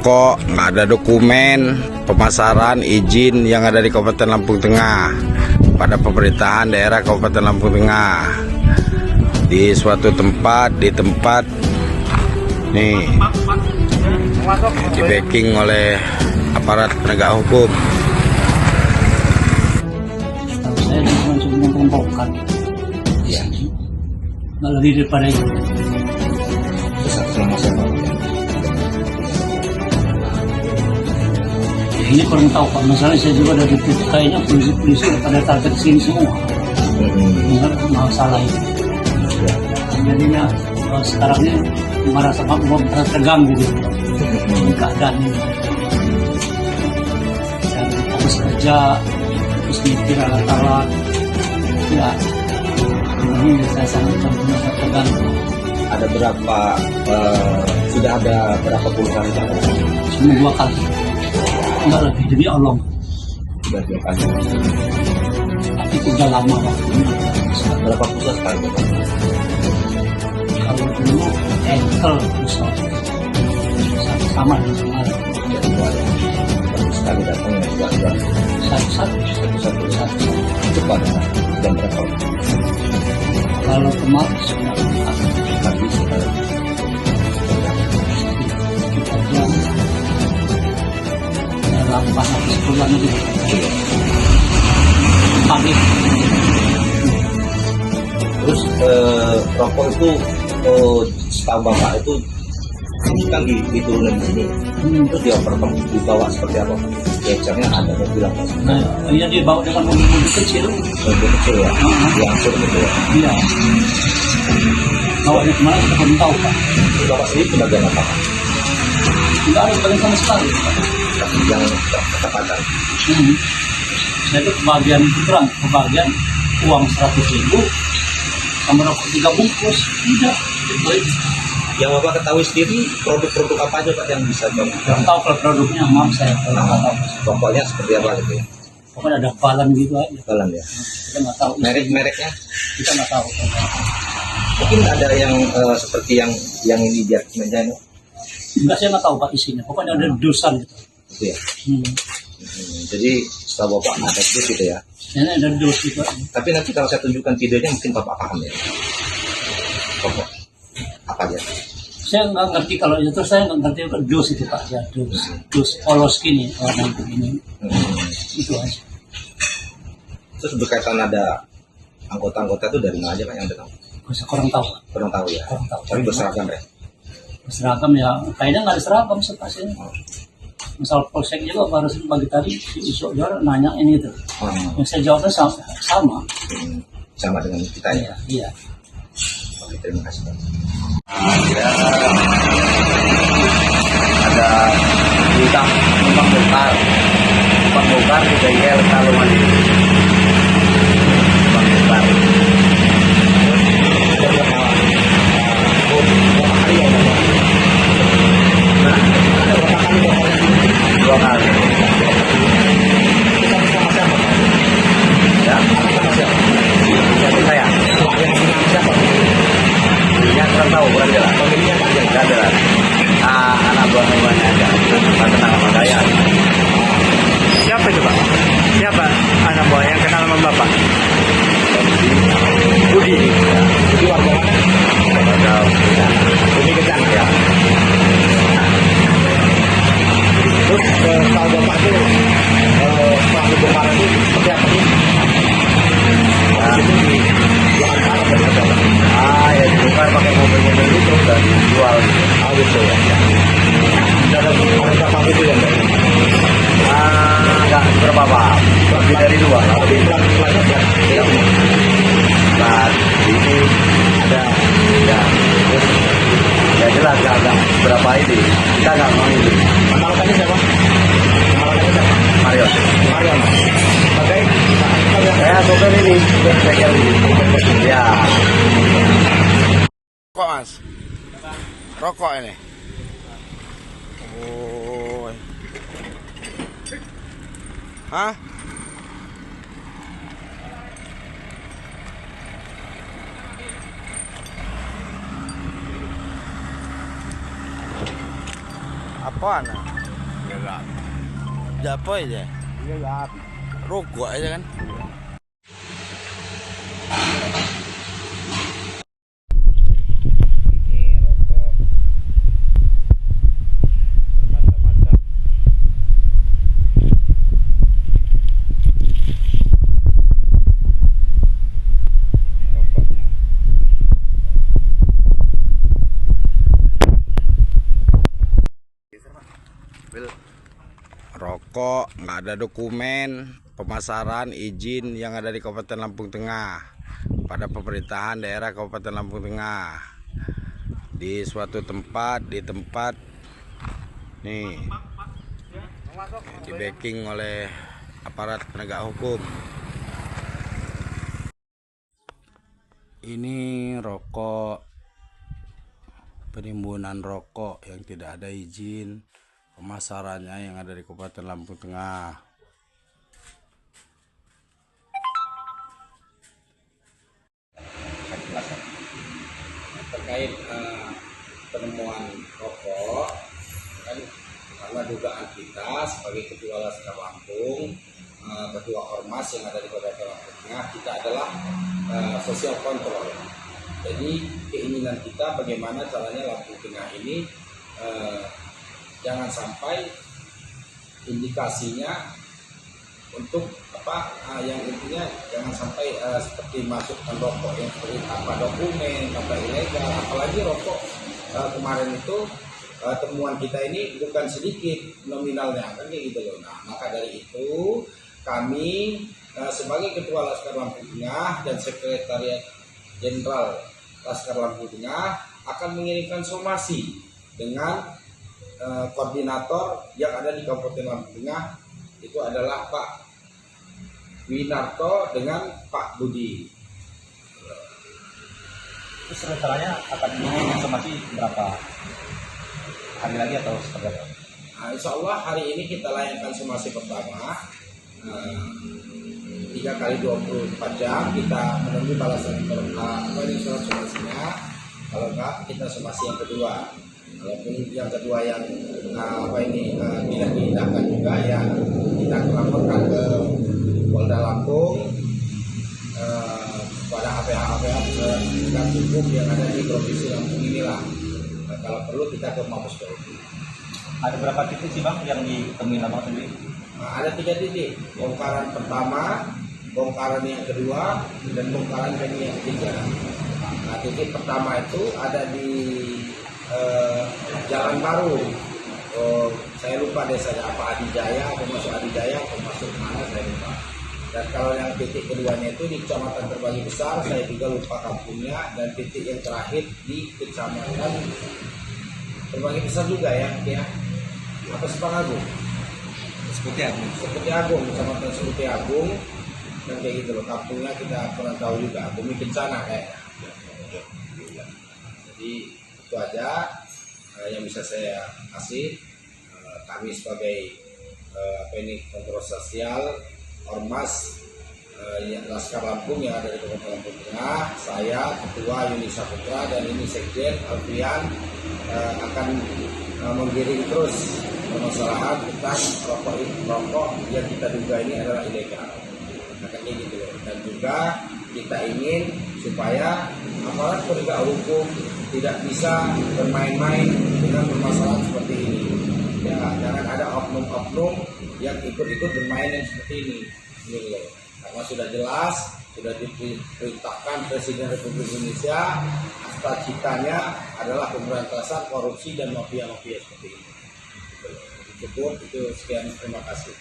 rokok, nggak ada dokumen pemasaran izin yang ada di Kabupaten Lampung Tengah pada pemerintahan daerah Kabupaten Lampung Tengah di suatu tempat nih di backing oleh aparat penegak hukum. Saya langsung membongkar. Ya. Nggak lebih daripada itu. Ini kurang tahu Pak, masalah saya juga dari kayaknya polisi pada target sini semua. Masalah itu. Jadinya sekarang ini merasa terganggu gitu. Keadaan ini. Dan fokus kerja, terus mikir alat-alat. Ya, ini saya sangat terganggu. Ada berapa, sudah ada berapa puluh kali? Cuma 2 kali. Enggak lebih, demi Allah. Sudah 2 kali. Tapi itu udah lama waktunya. Berapa pusat sekali? Kalau dulu engkel pusat sama di kemarin. Baru sekali datang ya, dua. Satu. Itu pada jam berapa? Kalau kemarin sudah Pagi sekali. kita jam dalam pas habis pulang itu pagi. Terus rokok itu, setahu bapak itu kan diturunin di sini. Terus dibawa seperti apa? Gecernya ada mobil apa? Nah, iya dia bawa dengan mobil kecil. Mobil kecil ya, diangkut gitu ya. Iya. Bawanya kemana kita belum tahu Pak. Bapak sendiri pedagang apa? Tidak ada pedagang sama sekali. Yang ketepatan. Saya itu kebagian uang 100.000 sama rokok 3 bungkus. Tidak. Yang bapak ketahui sendiri produk-produk apa aja Pak yang bisa Belum bapak? tahu kalau produknya, maaf saya nggak tahu. Pokoknya seperti apa gitu ya? Pokoknya ada balan gitu aja. Jalan ya. Kita nggak tahu. Merek-mereknya Kita nggak tahu. mungkin ada yang seperti yang ini biar menjadi Enggak, saya nggak tahu Pak isinya. Pokoknya ada dosan gitu. gitu ya. Jadi setelah bapak ada dus gitu ya. Ini ada dos gitu. Tapi nanti kalau saya tunjukkan videonya mungkin bapak paham ya. Pokok apa aja? Saya nggak ngerti kalau itu, terus saya nggak ngerti apa dos itu Pak. Ya dos polos gini, warna begini. Itu aja. Terus berkaitan ada anggota-anggota itu dari mana aja Pak yang datang? Saya kurang tahu Pak. Kurang tahu ya. Kurang tahu. Tapi berseragam ya. Seragam ya, kayaknya nggak ada seragam sepasnya. Misal polsek juga baru pagi tadi si Isok Jor nanya ini itu. Yang saya jawabnya sama. Sama dengan kita ya. Iya. Oke, terima kasih Pak. Ada minta numpang bongkar di bengkel kalau mandi numpang bongkar. Dua kali. Ya, siapa saya? Siapa? Yang kurang tahu, kurang jelas. Tidak jelas. Anak buah hewannya aja. Tidak kenal sama saya. Siapa itu Pak? Siapa anak buah yang kenal sama Bapak? Budi. Budi warga mana? Budi Kecang ya. Terus kalau Bapak itu setelah dibongkar itu seperti apa sih? Ya dibongkar pakai mobil-mobil itu dan dijual gitu ya. Ada berapa itu ya? Enggak berapa Pak? Lebih dari 2. Lebih banyak ya? Nah, ini ada ya jelas nggak berapa ini. Kita nggak mau ini. Malakannya siapa? Mario. Oke. Saya sopir ini, bengkel ini. Ya. Rokok Mas. Rokok ini. Oh. Hah? Apaan? agak apa aja? Iya ya. Rokok aja kan? Ini rokok bermacam-macam. Ini rokoknya. Rokok nggak ada dokumen pemasaran izin yang ada di Kabupaten Lampung Tengah pada pemerintahan daerah Kabupaten Lampung Tengah di suatu tempat nih di backing oleh aparat penegak hukum. Ini rokok, penimbunan rokok yang tidak ada izin pemasarannya yang ada di Kabupaten Lampung Tengah. Terkait penemuan rokok, kan karena dugaan kita sebagai Ketua Laskar Lampung, Ketua Ormas yang ada di Kabupaten Lampung Tengah, kita adalah social control. Jadi keinginan kita bagaimana caranya Lampung Tengah ini jangan sampai indikasinya untuk yang intinya jangan sampai seperti masukkan rokok yang seperti tanpa dokumen, tanpa ilegal, apalagi rokok kemarin itu temuan kita ini bukan sedikit nominalnya kan kayak gitu loh. Nah, maka dari itu kami sebagai Ketua Laskar Lampung Tengah dan Sekretariat Jenderal Laskar Lampung Tengah akan mengirimkan somasi dengan koordinator yang ada di Kabupaten Lampung Tengah, itu adalah Pak Winarto dengan Pak Budi. Terus rencananya akan mengirimkan somasi berapa hari lagi atau seperti apa? Nah, insya Allah hari ini kita layangkan somasi pertama 3 kali 24 jam kita menunggu balasan surat somasinya. Kalau enggak kita somasi yang kedua. Walaupun yang kedua yang tidak diindahkan juga ya kita laporkan ke Polda Lampung pada APH penegak hukum yang ada di provinsi Lampung inilah. Nah, kalau perlu kita ke Mabes Polri. Ada berapa titik sih Bang yang ditemui Abang sendiri? Nah, ada 3 titik, bongkaran pertama, bongkaran yang kedua, dan bongkaran yang ketiga. Nah, titik pertama itu ada di Jalan Baru. Saya lupa desanya apa, Adijaya, masuk Adijaya, masuk mana saya lupa. Dan kalau yang titik keduanya itu di Kecamatan Terbagi Besar, saya juga lupa kampungnya. Dan titik yang terakhir di Kecamatan Terbagi Besar juga ya. Apa Sepang-Agung? Seperti Agung, Kecamatan Seperti Agung. Dan kayak gitu loh, kampungnya kita kurang tahu juga. Bumi Kencana kayaknya. Jadi itu aja yang bisa saya kasih. Kami sebagai kontrol sosial Ormas Laskar Lampung yang ada di Kabupaten Lampung Tengah, saya Ketua Yuni Saputra dan ini Sekjen Alfian akan menggiring terus permasalahan tentang rokok yang kita duga ini adalah ilegal. Makanya gitu. Dan juga kita ingin supaya aparat penegak hukum tidak bisa bermain-main dengan permasalahan seperti ini. Ya, jangan ada oknum-oknum yang ikut-ikut bermain yang seperti ini. Gitu. Karena sudah jelas, sudah diperintahkan Presiden Republik Indonesia, cita-citanya adalah pemberantasan korupsi dan mafia-mafia seperti ini. Cukup, itu sekian, terima kasih.